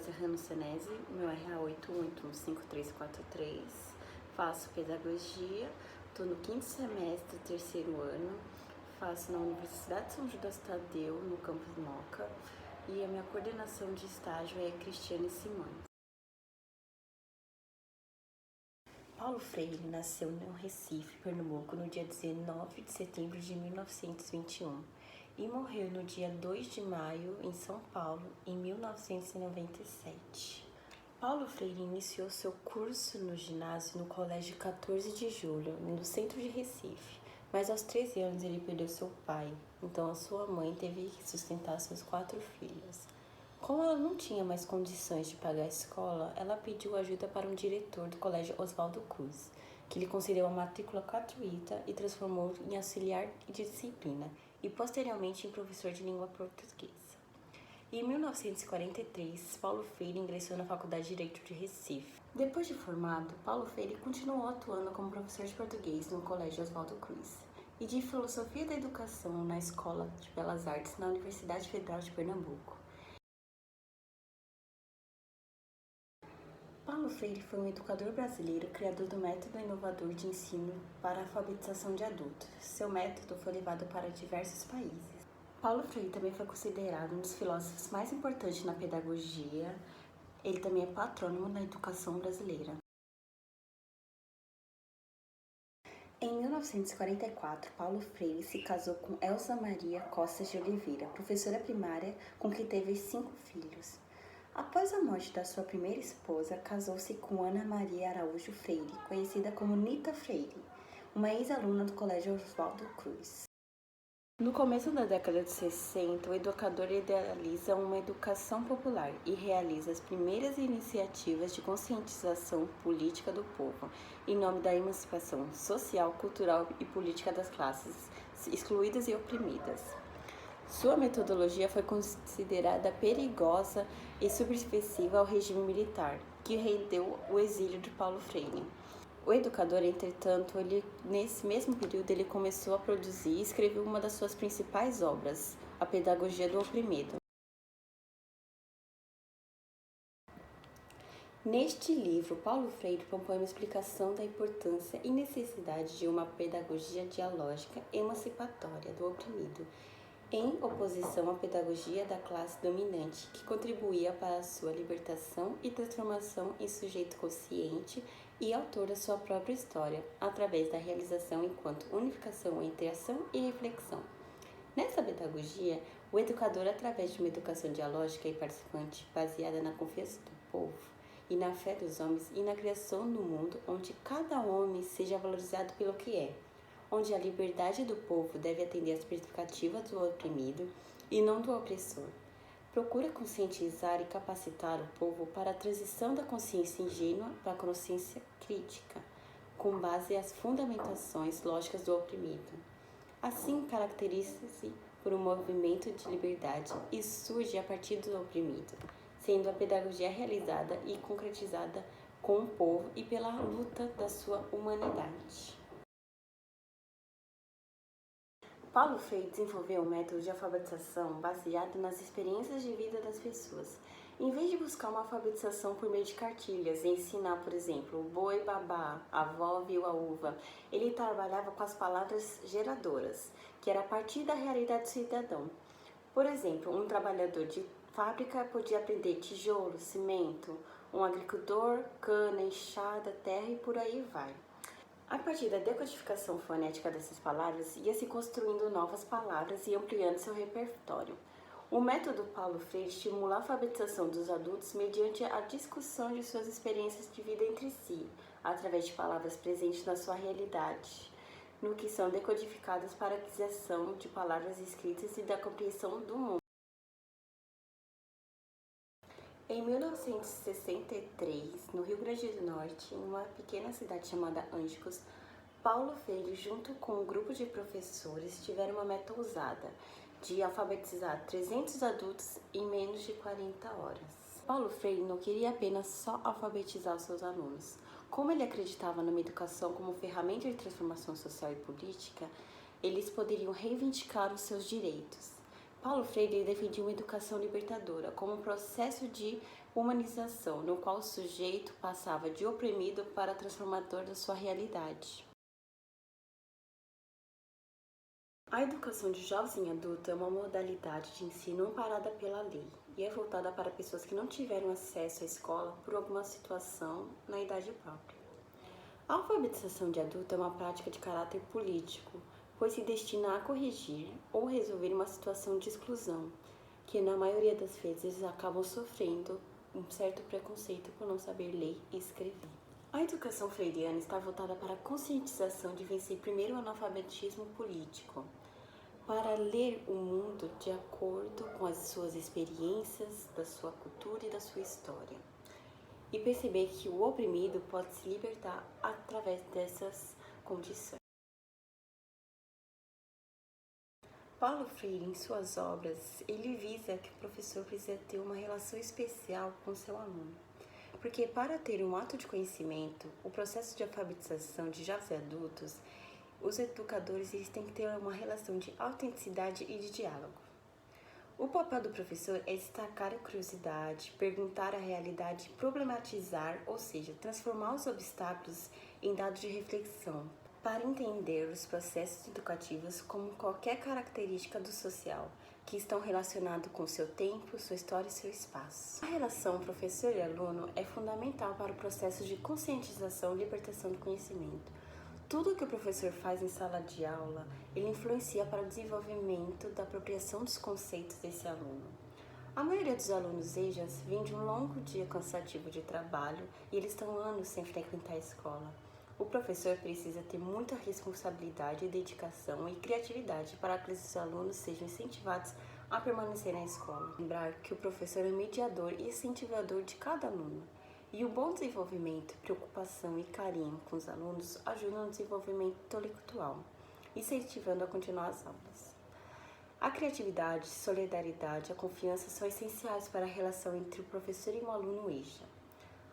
Serrano Senese, meu RA 81815343, faço pedagogia, estou no 5º semestre, 3º ano, faço na Universidade São Judas Tadeu, no campus Moca, e a minha coordenação de estágio é Cristiane Simões. Paulo Freire nasceu no Recife, Pernambuco, no dia 19 de setembro de 1921 e morreu no dia 2 de maio, em São Paulo, em 1997. Paulo Freire iniciou seu curso no ginásio no Colégio 14 de Julho, no centro de Recife, mas aos 13 anos ele perdeu seu pai, então a sua mãe teve que sustentar seus 4 filhos. Como ela não tinha mais condições de pagar a escola, ela pediu ajuda para um diretor do colégio Oswaldo Cruz, que lhe concedeu a matrícula gratuita e transformou em auxiliar de disciplina e posteriormente em professor de língua portuguesa. Em 1943, Paulo Freire ingressou na Faculdade de Direito de Recife. Depois de formado, Paulo Freire continuou atuando como professor de português no colégio Oswaldo Cruz e de filosofia da educação na Escola de Belas Artes na Universidade Federal de Pernambuco. Paulo Freire foi um educador brasileiro, criador do método inovador de ensino para a alfabetização de adultos. Seu método foi levado para diversos países. Paulo Freire também foi considerado um dos filósofos mais importantes na pedagogia. Ele também é patrônimo na educação brasileira. Em 1944, Paulo Freire se casou com Elza Maria Costa de Oliveira, professora primária com quem teve 5 filhos. Após a morte da sua primeira esposa, casou-se com Ana Maria Araújo Freire, conhecida como Nita Freire, uma ex-aluna do Colégio Oswaldo Cruz. No começo da década de 60, o educador idealiza uma educação popular e realiza as primeiras iniciativas de conscientização política do povo, em nome da emancipação social, cultural e política das classes excluídas e oprimidas. Sua metodologia foi considerada perigosa e subversiva ao regime militar, que rendeu o exílio de Paulo Freire. O educador, entretanto, nesse mesmo período, ele começou a produzir e escreveu uma das suas principais obras, A Pedagogia do Oprimido. Neste livro, Paulo Freire propõe uma explicação da importância e necessidade de uma pedagogia dialógica emancipatória do oprimido, em oposição à pedagogia da classe dominante, que contribuía para a sua libertação e transformação em sujeito consciente e autor da sua própria história, através da realização enquanto unificação entre ação e reflexão. Nessa pedagogia, o educador, através de uma educação dialógica e participante, baseada na confiança do povo e na fé dos homens e na criação do mundo onde cada homem seja valorizado pelo que é, onde a liberdade do povo deve atender às expectativas do oprimido e não do opressor. Procura conscientizar e capacitar o povo para a transição da consciência ingênua para a consciência crítica, com base às fundamentações lógicas do oprimido. Assim, caracteriza-se por um movimento de liberdade e surge a partir do oprimido, sendo a pedagogia realizada e concretizada com o povo e pela luta da sua humanidade. Paulo Freire desenvolveu um método de alfabetização baseado nas experiências de vida das pessoas. Em vez de buscar uma alfabetização por meio de cartilhas e ensinar, por exemplo, o boi babá, a avó viu a uva, ele trabalhava com as palavras geradoras, que era a partir da realidade do cidadão. Por exemplo, um trabalhador de fábrica podia aprender tijolo, cimento, um agricultor, cana, enxada, terra e por aí vai. A partir da decodificação fonética dessas palavras, ia-se construindo novas palavras e ampliando seu repertório. O método Paulo Freire estimula a alfabetização dos adultos mediante a discussão de suas experiências de vida entre si, através de palavras presentes na sua realidade, no que são decodificadas para a aquisição de palavras escritas e da compreensão do mundo. Em 1963, no Rio Grande do Norte, em uma pequena cidade chamada Anjos, Paulo Freire, junto com um grupo de professores, tiveram uma meta ousada de alfabetizar 300 adultos em menos de 40 horas. Paulo Freire não queria apenas só alfabetizar os seus alunos. Como ele acreditava numa educação como ferramenta de transformação social e política, eles poderiam reivindicar os seus direitos. Paulo Freire defendia uma educação libertadora como um processo de Humanização, no qual o sujeito passava de oprimido para transformador da sua realidade. A educação de jovens e adultos é uma modalidade de ensino amparada pela lei e é voltada para pessoas que não tiveram acesso à escola por alguma situação na idade própria. A alfabetização de adulto é uma prática de caráter político, pois se destina a corrigir ou resolver uma situação de exclusão, que na maioria das vezes acabam sofrendo um certo preconceito por não saber ler e escrever. A educação freiriana está voltada para a conscientização de vencer primeiro o analfabetismo político, para ler o mundo de acordo com as suas experiências, da sua cultura e da sua história, e perceber que o oprimido pode se libertar através dessas condições. Paulo Freire, em suas obras, ele visa que o professor precisa ter uma relação especial com seu aluno, porque para ter um ato de conhecimento, o processo de alfabetização de jovens e adultos, os educadores eles têm que ter uma relação de autenticidade e de diálogo. O papel do professor é destacar a curiosidade, perguntar a realidade, problematizar, ou seja, transformar os obstáculos em dados de reflexão, para entender os processos educativos como qualquer característica do social, que estão relacionados com seu tempo, sua história e seu espaço. A relação professor e aluno é fundamental para o processo de conscientização e libertação do conhecimento. Tudo que o professor faz em sala de aula, ele influencia para o desenvolvimento da apropriação dos conceitos desse aluno. A maioria dos alunos EJAs vem de um longo dia cansativo de trabalho e eles estão anos sem frequentar a escola. O professor precisa ter muita responsabilidade, dedicação e criatividade para que esses alunos sejam incentivados a permanecer na escola. Lembrar que o professor é mediador e incentivador de cada aluno. E o bom desenvolvimento, preocupação e carinho com os alunos ajudam no desenvolvimento intelectual, incentivando a continuar as aulas. A criatividade, solidariedade e a confiança são essenciais para a relação entre o professor e um aluno EJA.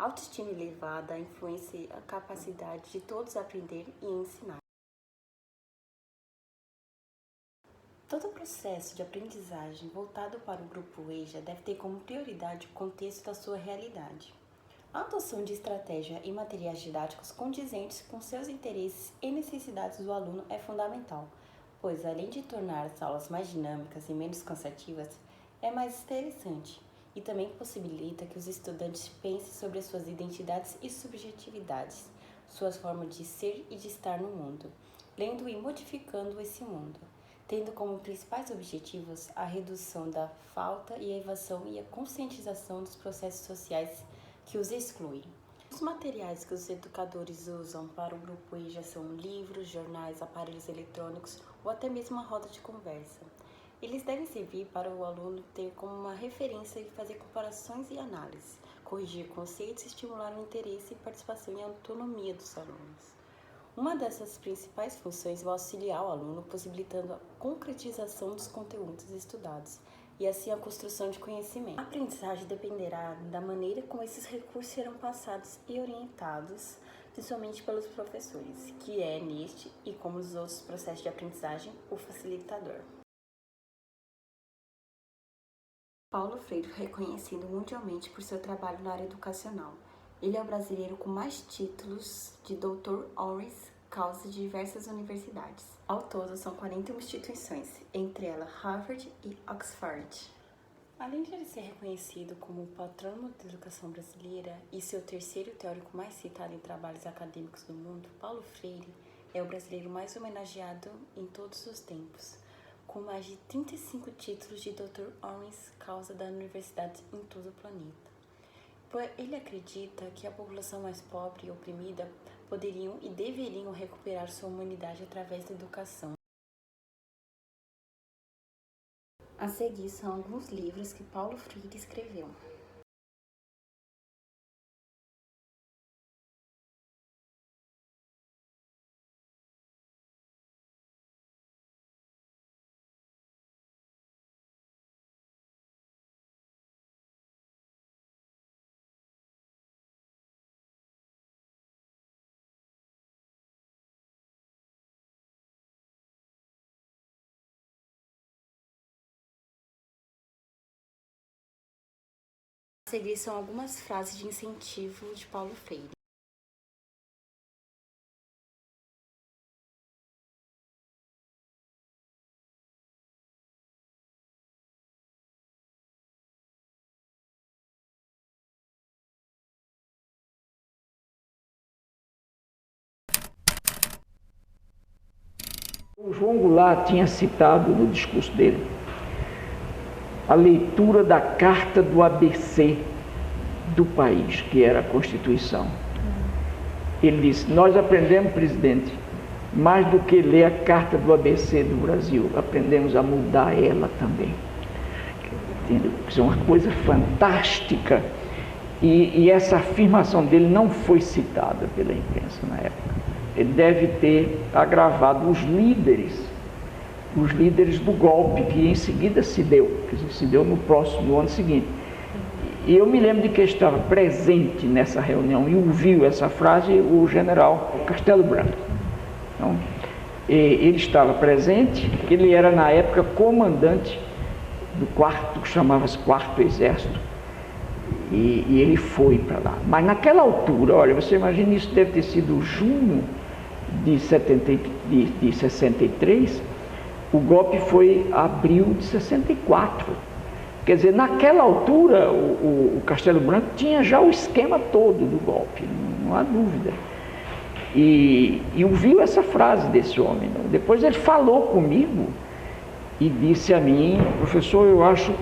A autoestima elevada influencia a capacidade de todos aprender e ensinar. Todo o processo de aprendizagem voltado para o grupo EJA deve ter como prioridade o contexto da sua realidade. A adoção de estratégia e materiais didáticos condizentes com seus interesses e necessidades do aluno é fundamental, pois além de tornar as aulas mais dinâmicas e menos cansativas, é mais interessante e também possibilita que os estudantes pensem sobre as suas identidades e subjetividades, suas formas de ser e de estar no mundo, lendo e modificando esse mundo, tendo como principais objetivos a redução da falta e a evasão e a conscientização dos processos sociais que os excluem. Os materiais que os educadores usam para o grupo EJA são livros, jornais, aparelhos eletrônicos ou até mesmo uma roda de conversa. Eles devem servir para o aluno ter como uma referência e fazer comparações e análises, corrigir conceitos e estimular o interesse, participação e autonomia dos alunos. Uma dessas principais funções é auxiliar o aluno, possibilitando a concretização dos conteúdos estudados e assim a construção de conhecimento. A aprendizagem dependerá da maneira como esses recursos serão passados e orientados, principalmente pelos professores, que é neste e como nos outros processos de aprendizagem, o facilitador. Paulo Freire é reconhecido mundialmente por seu trabalho na área educacional. Ele é o brasileiro com mais títulos de doutor honoris causa de diversas universidades. Ao todo, são 41 instituições, entre elas Harvard e Oxford. Além de ele ser reconhecido como o patrono da educação brasileira e ser o terceiro teórico mais citado em trabalhos acadêmicos do mundo, Paulo Freire é o brasileiro mais homenageado em todos os tempos, com mais de 35 títulos de doutor honoris causa da universidade em todo o planeta. Ele acredita que a população mais pobre e oprimida poderiam e deveriam recuperar sua humanidade através da educação. A seguir são alguns livros que Paulo Freire escreveu. A seguir são algumas frases de incentivo de Paulo Freire. O João Goulart tinha citado no discurso dele a leitura da carta do ABC do país, que era a Constituição. Ele disse: nós aprendemos, presidente, mais do que ler a carta do ABC do Brasil, aprendemos a mudar ela também. Entendeu? Isso é uma coisa fantástica. E essa afirmação dele não foi citada pela imprensa na época. Ele deve ter agravado os líderes do golpe, que em seguida se deu, quer dizer, se deu no ano seguinte. E eu me lembro de que estava presente nessa reunião e ouviu essa frase o general Castelo Branco. Então, ele estava presente, ele era na época comandante do quarto, que chamava-se Quarto Exército, e ele foi para lá. Mas naquela altura, olha, você imagina, isso deve ter sido junho de 63, o golpe foi abril de 64. Quer dizer, naquela altura, o Castelo Branco tinha já o esquema todo do golpe, não há dúvida. E ouviu essa frase desse homem. Depois ele falou comigo e disse a mim: professor, eu acho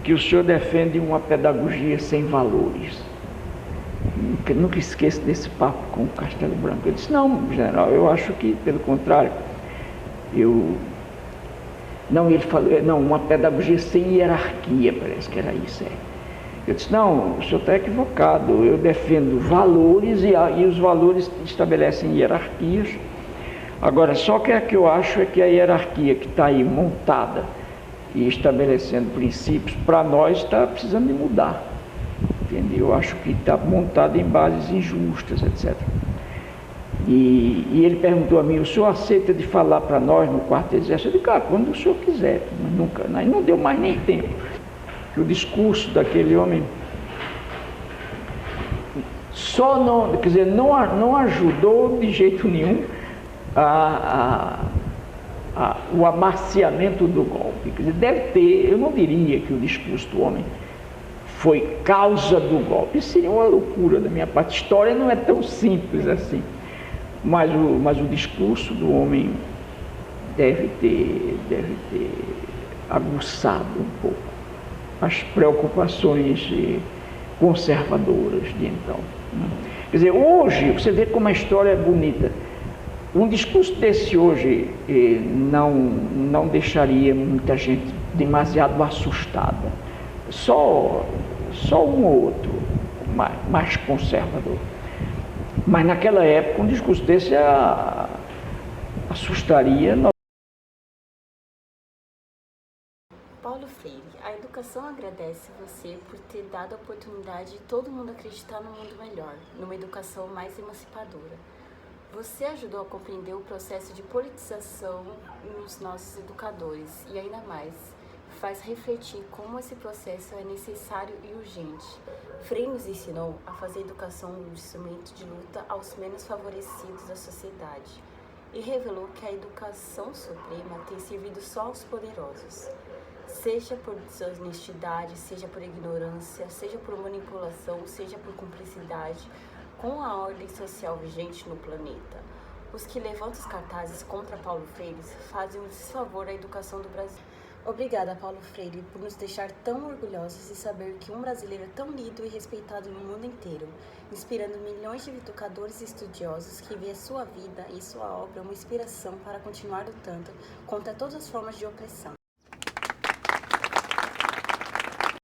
que o senhor defende uma pedagogia sem valores. Nunca esqueço desse papo com o Castelo Branco. Eu disse: não, general, eu acho que, pelo contrário, Não, ele falou: não, uma pedagogia sem hierarquia, parece que era isso. Eu disse: não, o senhor está equivocado, eu defendo valores e os valores estabelecem hierarquias. Agora, só que eu acho é que a hierarquia que está aí montada e estabelecendo princípios, para nós está precisando de mudar. Entendeu? Eu acho que está montada em bases injustas, etc. E ele perguntou a mim: o senhor aceita de falar para nós no Quarto Exército? Eu disse: quando o senhor quiser, mas nunca, não deu mais nem tempo. O discurso daquele homem só não, quer dizer, não ajudou de jeito nenhum o amaciamento do golpe. Quer dizer, deve ter, eu não diria que o discurso do homem foi causa do golpe. Isso seria uma loucura da minha parte. A história não é tão simples assim. Mas o discurso do homem deve ter aguçado um pouco as preocupações conservadoras de então. Quer dizer, hoje, você vê como a história é bonita. Um discurso desse hoje não deixaria muita gente demasiado assustada. Só um ou outro mais conservador. Mas naquela época um discurso desse assustaria. Paulo Freire: a educação agradece você por ter dado a oportunidade de todo mundo acreditar no mundo melhor, numa educação mais emancipadora. Você ajudou a compreender o processo de politização nos nossos educadores e, ainda mais, faz refletir como esse processo é necessário e urgente. Freire nos ensinou a fazer a educação um instrumento de luta aos menos favorecidos da sociedade e revelou que a educação suprema tem servido só aos poderosos, seja por desonestidade, seja por ignorância, seja por manipulação, seja por cumplicidade com a ordem social vigente no planeta. Os que levantam os cartazes contra Paulo Freire fazem um desfavor à educação do Brasil. Obrigada, Paulo Freire, por nos deixar tão orgulhosos e saber que um brasileiro é tão lido e respeitado no mundo inteiro, inspirando milhões de educadores e estudiosos que vê a sua vida e sua obra uma inspiração para continuar lutando contra todas as formas de opressão.